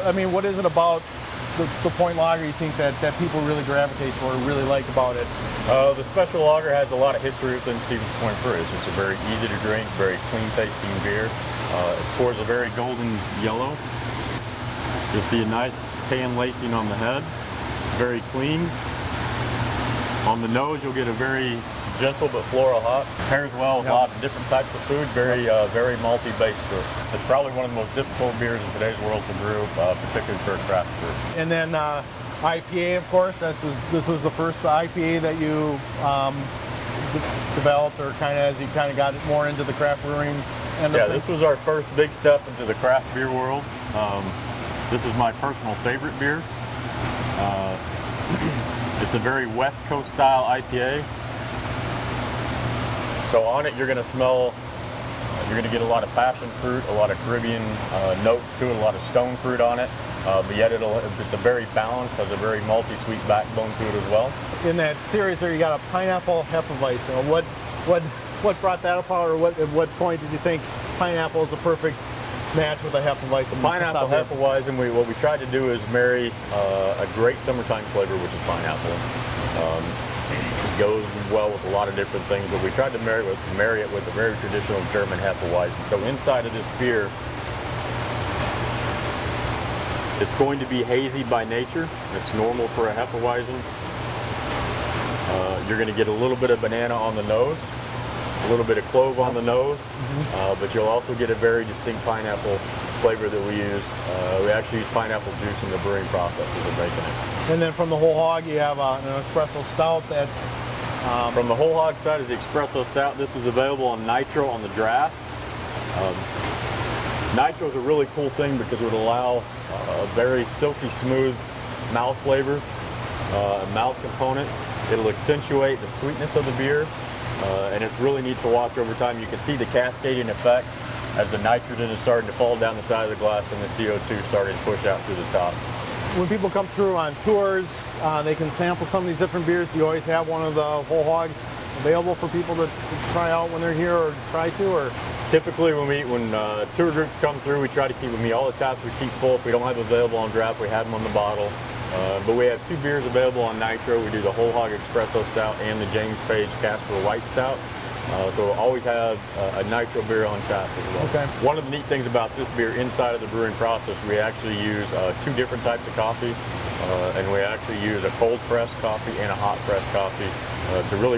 I mean, what is it about the Point Lager you think that people really gravitate toward, or really like about it? The Special Lager has a lot of history within Stevens Point Brewery. It's just a very easy to drink, very clean tasting beer. It pours a very golden yellow. You'll see a nice tan lacing on the head, very clean. On the nose, you'll get a very gentle but floral hop. Pairs well with a lot of different types of food, very malty based brew. It's probably one of the most difficult beers in today's world to brew, particularly for a craft brew. And then IPA, of course. This was the first IPA that you developed, or kind of as you kind of got more into the craft brewing. Yeah, this was our first big step into the craft beer world. This is my personal favorite beer. It's a very West Coast style IPA. So on it, you're going to smell, you're going to get a lot of passion fruit, a lot of Caribbean notes to it, a lot of stone fruit on it. But yet it's a very balanced, has a very malty, sweet backbone to it as well. In that series there, you got a pineapple Hefeweizen. What brought that about, or at what point did you think pineapple is a perfect match with a Hefeweizen? Pineapple Hefeweizen, what we tried to do is marry a great summertime flavor, which is pineapple. It goes well with a lot of different things, but we tried to marry it with a very traditional German Hefeweizen. So inside of this beer, it's going to be hazy by nature. It's normal for a Hefeweizen. You're going to get a little bit of banana on the nose, a little bit of clove on the nose, but you'll also get a very distinct pineapple flavor that we use. We actually use pineapple juice in the brewing process as we're making it. And then from the whole hog, you have an espresso stout that's... From the whole hog side is the espresso stout. This is available on nitro on the draft. Nitro is a really cool thing because it would allow a very silky smooth mouth flavor, mouth component. It'll accentuate the sweetness of the beer, and it's really neat to watch over time. You can see the cascading effect as the nitrogen is starting to fall down the side of the glass and the CO2 starting to push out through the top. When people come through on tours, they can sample some of these different beers. Do you always have one of the whole hogs available for people to try out when they're here, or try to? Or typically when tour groups come through, we try to keep all the taps we keep full. If we don't have available on draft, we have them on the bottle. But we have 2 beers available on nitro. We do the whole hog espresso stout and the James Page Casper White Stout. So we'll always have a nitro beer on tap as well. Okay. One of the neat things about this beer, inside of the brewing process, we actually use 2 different types of coffee, and we actually use a cold pressed coffee and a hot pressed coffee.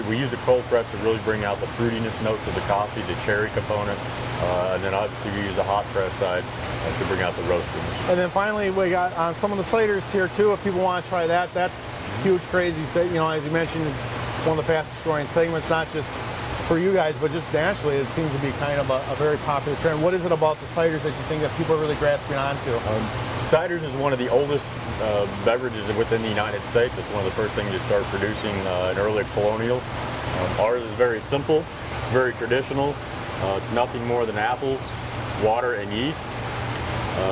We use the cold press to really bring out the fruitiness notes of the coffee, the cherry component, and then obviously we use the hot press side to bring out the roastiness. And then finally, we got some of the ciders here too. If people want to try that, that's huge, crazy. As you mentioned, one of the fastest growing segments, not just for you guys, but just nationally, it seems to be kind of a very popular trend. What is it about the ciders that you think that people are really grasping onto? Ciders is one of the oldest beverages within the United States. It's one of the first things to start producing in early colonial. Ours is very simple, it's very traditional. It's nothing more than apples, water, and yeast.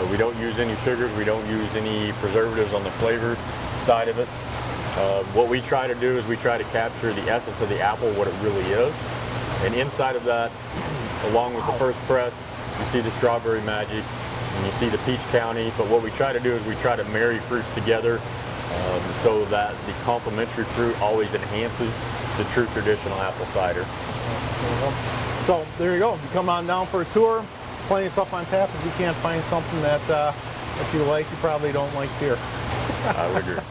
We don't use any sugars, we don't use any preservatives on the flavor side of it. What we try to do is we try to capture the essence of the apple, what it really is. And inside of that, along with the first press, you see the strawberry magic, and you see the peach county. But what we try to do is we try to marry fruits together so that the complementary fruit always enhances the true traditional apple cider. So there you go. You come on down for a tour, plenty of stuff on tap. If you can't find something that you like, you probably don't like beer. I would agree.